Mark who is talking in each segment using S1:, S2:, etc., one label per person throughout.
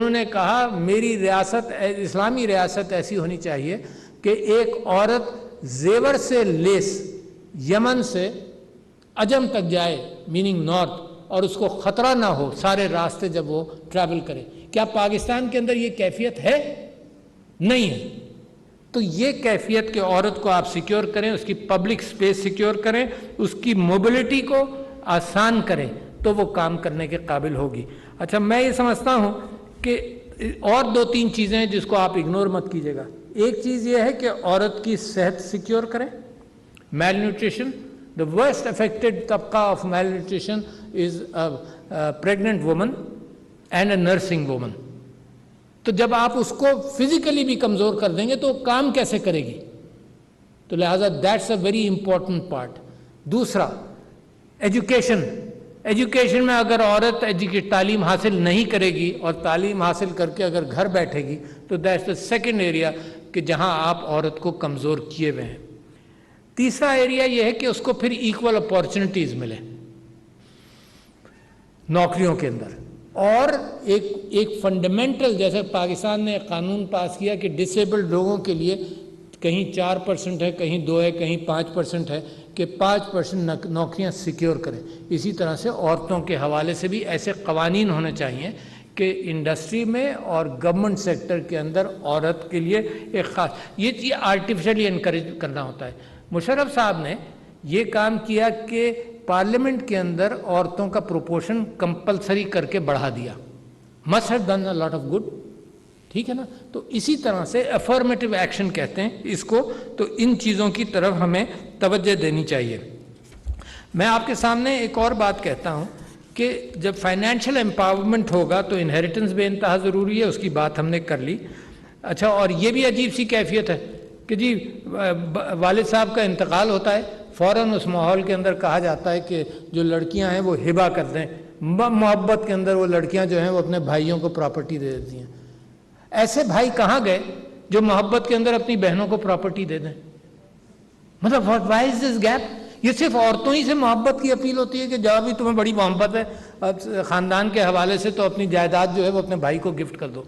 S1: انہوں نے کہا میری ریاست اسلامی ریاست ایسی ہونی چاہیے کہ ایک عورت زیور سے لیس یمن سے عجم تک جائے میننگ نارتھ اور اس کو خطرہ نہ ہو سارے راستے جب وہ ٹریول کرے. کیا پاکستان کے اندر یہ کیفیت ہے؟ نہیں ہے. تو یہ کیفیت کہ عورت کو آپ سیکیور کریں, اس کی پبلک سپیس سیکیور کریں, اس کی موبلٹی کو آسان کریں تو وہ کام کرنے کے قابل ہوگی. اچھا, میں یہ سمجھتا ہوں کہ اور 2-3 چیزیں ہیں جس کو آپ اگنور مت کیجیے گا. ایک چیز یہ ہے کہ عورت کی صحت سیکیور کریں. میل نیوٹریشن, the worst affected طبقہ of malnutrition is a pregnant woman and a nursing woman. تو جب آپ اس کو فزیکلی بھی کمزور کر دیں گے تو کام کیسے کرے گی؟ تو لہٰذا that's a very important part. دوسرا, ایجوکیشن. ایجوکیشن میں اگر عورت تعلیم حاصل نہیں کرے گی اور تعلیم حاصل کر کے اگر گھر بیٹھے گی تو دیٹس دا سیکنڈ ایریا کہ جہاں آپ عورت کو کمزور کیے ہوئے ہیں. تیسرا ایریا یہ ہے کہ اس کو پھر ایکول اپارچونٹیز ملے نوکریوں کے اندر. اور ایک فنڈامنٹل, جیسے پاکستان نے قانون پاس کیا کہ ڈسیبلڈ لوگوں کے لیے کہیں 4% ہے, کہیں 2 ہے, کہیں 5% ہے, کہ 5% نوکریاں سیکیور کریں. اسی طرح سے عورتوں کے حوالے سے بھی ایسے قوانین ہونے چاہیے کہ انڈسٹری میں اور گورنمنٹ سیکٹر کے اندر عورت کے لیے ایک خاص, یہ چیز آرٹیفیشلی انکریج کرنا ہوتا ہے. مشرف صاحب نے یہ کام کیا کہ پارلیمنٹ کے اندر عورتوں کا پروپورشن کمپلسری کر کے بڑھا دیا. Must have done a lot of good. ٹھیک ہے نا. تو اسی طرح سے افرمیٹو ایکشن کہتے ہیں اس کو. تو ان چیزوں کی طرف ہمیں توجہ دینی چاہیے. میں آپ کے سامنے ایک اور بات کہتا ہوں کہ جب فائنینشیل امپاورمنٹ ہوگا تو انہیریٹنس بے انتہا ضروری ہے, اس کی بات ہم نے کر لی. اچھا, اور یہ بھی عجیب سی کیفیت ہے کہ جی والد صاحب کا انتقال ہوتا ہے, فوراً اس ماحول کے اندر کہا جاتا ہے کہ جو لڑکیاں ہیں وہ ہبہ کر دیں. محبت کے اندر وہ لڑکیاں جو ہیں وہ اپنے بھائیوں کو پراپرٹی دے دیتی ہیں. ایسے بھائی کہاں گئے جو محبت کے اندر اپنی بہنوں کو پراپرٹی دے دیں؟ مطلب وائی از دس گیپ؟ یہ صرف عورتوں ہی سے محبت کی اپیل ہوتی ہے کہ جب بھی تمہیں بڑی محبت ہے خاندان کے حوالے سے تو اپنی جائیداد جو ہے وہ اپنے بھائی کو گفٹ کر دو.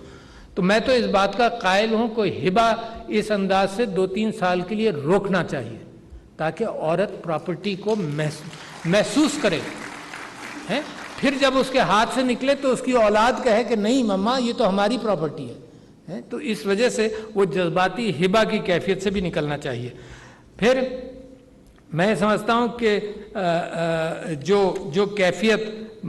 S1: تو میں تو اس بات کا قائل ہوں کہ ہبہ اس انداز سے 2-3 سال کے لیے روکنا چاہیے تاکہ عورت پراپرٹی کو محسوس کرے. پھر جب اس کے ہاتھ سے نکلے تو اس کی اولاد کہے کہ نہیں مما یہ تو ہماری پراپرٹی ہے. تو اس وجہ سے وہ جذباتی ہبہ کی کیفیت سے بھی نکلنا چاہیے. پھر میں سمجھتا ہوں کہ جو کیفیت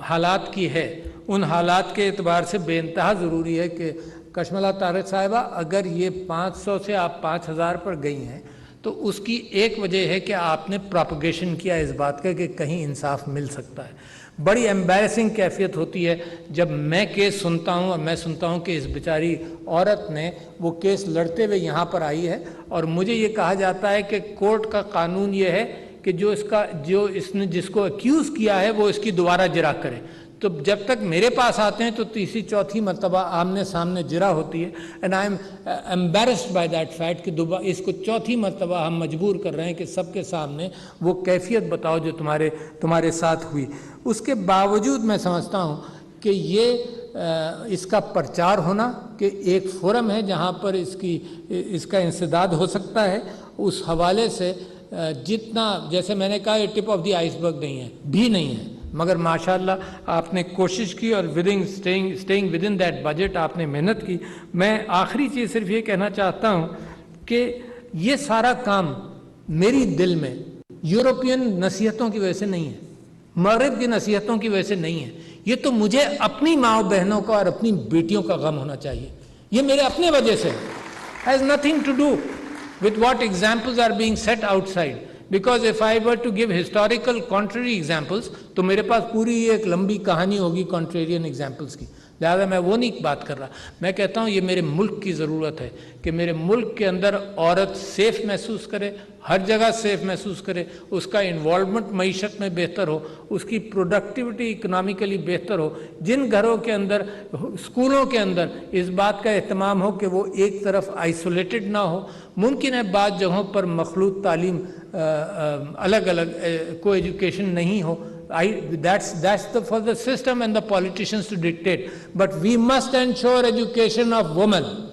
S1: حالات کی ہے ان حالات کے اعتبار سے بے انتہا ضروری ہے کہ کشملہ طارق صاحبہ اگر یہ 500 سے آپ 5000 پر گئی ہیں تو اس کی ایک وجہ ہے کہ آپ نے پراپگیشن کیا اس بات کا کہ کہیں انصاف مل سکتا ہے. بڑی ایمبیرسنگ کیفیت ہوتی ہے جب میں کیس سنتا ہوں اور میں سنتا ہوں کہ اس بیچاری عورت نے وہ کیس لڑتے ہوئے یہاں پر آئی ہے اور مجھے یہ کہا جاتا ہے کہ کورٹ کا قانون یہ ہے کہ جو اس نے جس کو ایکیوز کیا ہے وہ اس کی دوبارہ جرح کرے. تو جب تک میرے پاس آتے ہیں تو تیسری چوتھی مرتبہ آمنے سامنے جرح ہوتی ہے. And I am embarrassed by that fact کہ اس کو چوتھی مرتبہ ہم مجبور کر رہے ہیں کہ سب کے سامنے وہ کیفیت بتاؤ جو تمہارے ساتھ ہوئی. اس کے باوجود میں سمجھتا ہوں کہ یہ اس کا پرچار ہونا کہ ایک فورم ہے جہاں پر اس کا انسداد ہو سکتا ہے, اس حوالے سے جتنا جیسے میں نے کہا یہ ٹپ آف دی آئس برگ نہیں ہے مگر ماشاءاللہ آپ نے کوشش کی اور staying with in that budget آپ نے محنت کی. میں آخری چیز صرف یہ کہنا چاہتا ہوں کہ یہ سارا کام میری دل میں یورپین نصیحتوں کی وجہ سے نہیں ہے, مغرب کی نصیحتوں کی وجہ سے نہیں ہے. یہ تو مجھے اپنی ماں بہنوں کا اور اپنی بیٹیوں کا غم ہونا چاہیے. یہ میرے اپنے وجہ سے has nothing to do with what examples are being set outside. Because if I were to give historical contrary examples تو میرے پاس پوری ایک لمبی کہانی ہوگی contrarian examples کی. لہذا میں وہ نہیں بات کر رہا. میں کہتا ہوں یہ میرے ملک کی ضرورت ہے کہ میرے ملک کے اندر عورت سیف محسوس کرے, ہر جگہ سیف محسوس کرے, اس کا انوالومنٹ معیشت میں بہتر ہو, اس کی پروڈکٹیوٹی اکنامیکلی بہتر ہو. جن گھروں کے اندر اسکولوں کے اندر اس بات کا اہتمام ہو کہ وہ ایک طرف آئسولیٹڈ نہ ہو. ممکن ہے بعض جگہوں پر مخلوط تعلیم الگ الگ کو ایجوکیشن نہیں ہو, that's for the system and the politicians to dictate. But we must ensure education of women,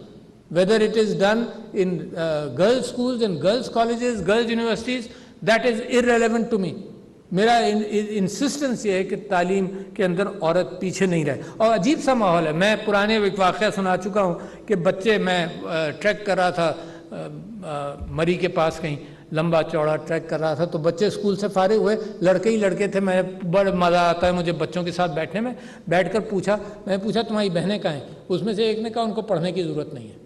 S1: whether it is done in girls' schools and girls' colleges, girls' universities, that is irrelevant to me. میرا انسسٹنس یہ ہے کہ تعلیم کے اندر عورت پیچھے نہیں رہے. اور عجیب سا ماحول ہے. میں پرانے ایک واقعہ سنا چکا ہوں کہ بچے, میں ٹریک کر رہا تھا مری کے پاس, کہیں لمبا چوڑا ٹریک کر رہا تھا, تو بچے اسکول سے فارغ ہوئے, لڑکے ہی لڑکے تھے. میں بڑا مزہ آتا ہے مجھے بچوں کے ساتھ بیٹھنے میں. بیٹھ کر میں پوچھا تمہاری بہنیں کہاں ہیں؟ اس میں سے ایک نے کہا ان کو پڑھنے کی ضرورت نہیں ہے.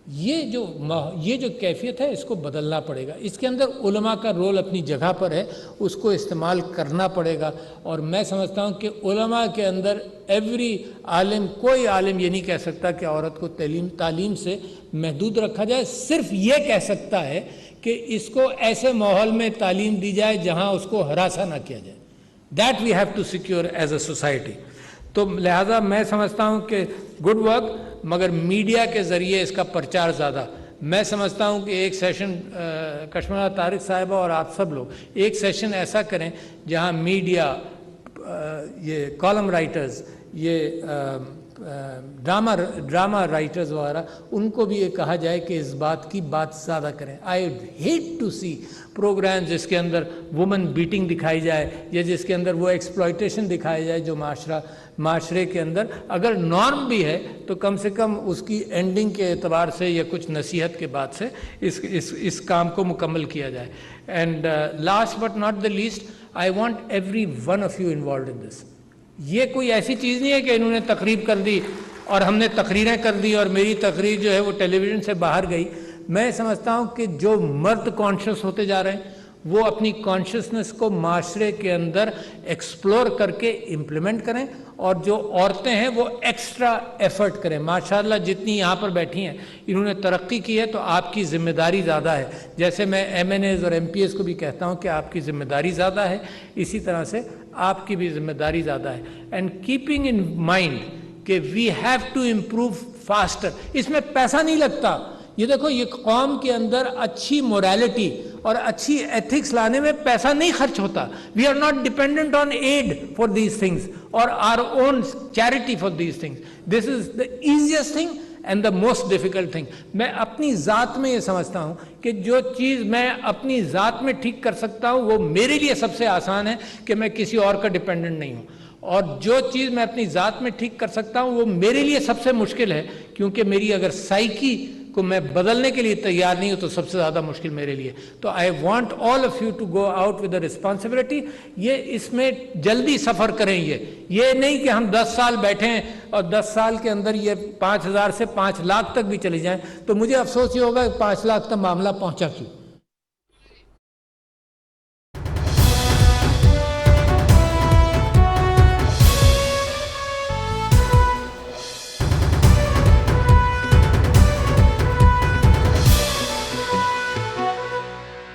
S1: یہ جو کیفیت ہے اس کو بدلنا پڑے گا. اس کے اندر علماء کا رول اپنی جگہ پر ہے, اس کو استعمال کرنا پڑے گا. اور میں سمجھتا ہوں کہ علماء کے اندر ایوری عالم, کوئی عالم یہ نہیں کہہ سکتا کہ عورت کو تعلیم سے محدود رکھا جائے. صرف یہ کہہ سکتا ہے کہ اس کو ایسے ماحول میں تعلیم دی جائے جہاں اس کو ہراساں نہ کیا جائے. That we have to secure as a society. تو لہٰذا میں سمجھتا ہوں کہ گڈ ورک, مگر میڈیا کے ذریعے اس کا پرچار زیادہ. میں سمجھتا ہوں کہ ایک سیشن کشملا طارق صاحبہ اور آپ سب لوگ ایک سیشن ایسا کریں جہاں میڈیا, یہ کالم رائٹرز, یہ ڈرامہ رائٹرز وغیرہ, ان کو بھی یہ کہا جائے کہ اس بات کی بات زیادہ کریں. I hate to see programme جس کے اندر وومن بیٹنگ دکھائی جائے, یا جس کے اندر وہ ایکسپلائٹیشن دکھائی جائے جو معاشرے کے اندر اگر نارم بھی ہے تو کم سے کم اس کی اینڈنگ کے اعتبار سے یا کچھ نصیحت کے بعد سے اس کام کو مکمل کیا جائے. And last but not the least, I want every one of you involved in this. یہ کوئی ایسی چیز نہیں ہے کہ انہوں نے تقریب کر دی اور ہم نے تقریریں کر دی اور میری تقریر جو ہے وہ ٹیلی ویژن سے باہر گئی. میں سمجھتا ہوں کہ جو مرد کانشیس ہوتے جا رہے ہیں وہ اپنی کانشیسنس کو معاشرے کے اندر ایکسپلور کر کے امپلیمنٹ کریں, اور جو عورتیں ہیں وہ ایکسٹرا ایفرٹ کریں. ماشاءاللہ جتنی یہاں پر بیٹھی ہیں انہوں نے ترقی کی ہے, تو آپ کی ذمہ داری زیادہ ہے. جیسے میں ایم این ایز اور ایم پی ایس کو بھی کہتا ہوں کہ آپ کی ذمہ داری زیادہ ہے, اسی طرح سے آپ کی بھی ذمہ داری زیادہ ہے. اینڈ کیپنگ ان مائنڈ کہ we have to improve faster. اس میں پیسہ نہیں لگتا. یہ دیکھو, یہ قوم کے اندر اچھی موریلٹی اور اچھی ایتھکس لانے میں پیسہ نہیں خرچ ہوتا. We are not dependent on aid for these things اور are own charity for these things. This is the easiest thing and the most difficult thing. میں اپنی ذات میں یہ سمجھتا ہوں کہ جو چیز میں اپنی ذات میں ٹھیک کر سکتا ہوں وہ میرے لیے سب سے آسان ہے کہ میں کسی اور کا ڈیپینڈنٹ نہیں ہوں. اور جو چیز میں اپنی ذات میں ٹھیک کر سکتا ہوں وہ میرے لیے سب سے مشکل ہے, کیونکہ میری اگر سائیکی کو میں بدلنے کے لیے تیار نہیں ہوں تو سب سے زیادہ مشکل میرے لیے. تو I want all of you to go out with a responsibility. یہ اس میں جلدی سفر کریں. یہ نہیں کہ ہم 10 سال بیٹھیں اور 10 سال کے اندر یہ 5,000 سے 5 لاکھ تک بھی چلے جائیں تو مجھے افسوس یہ ہوگا کہ 5 لاکھ تک معاملہ پہنچا کیوں.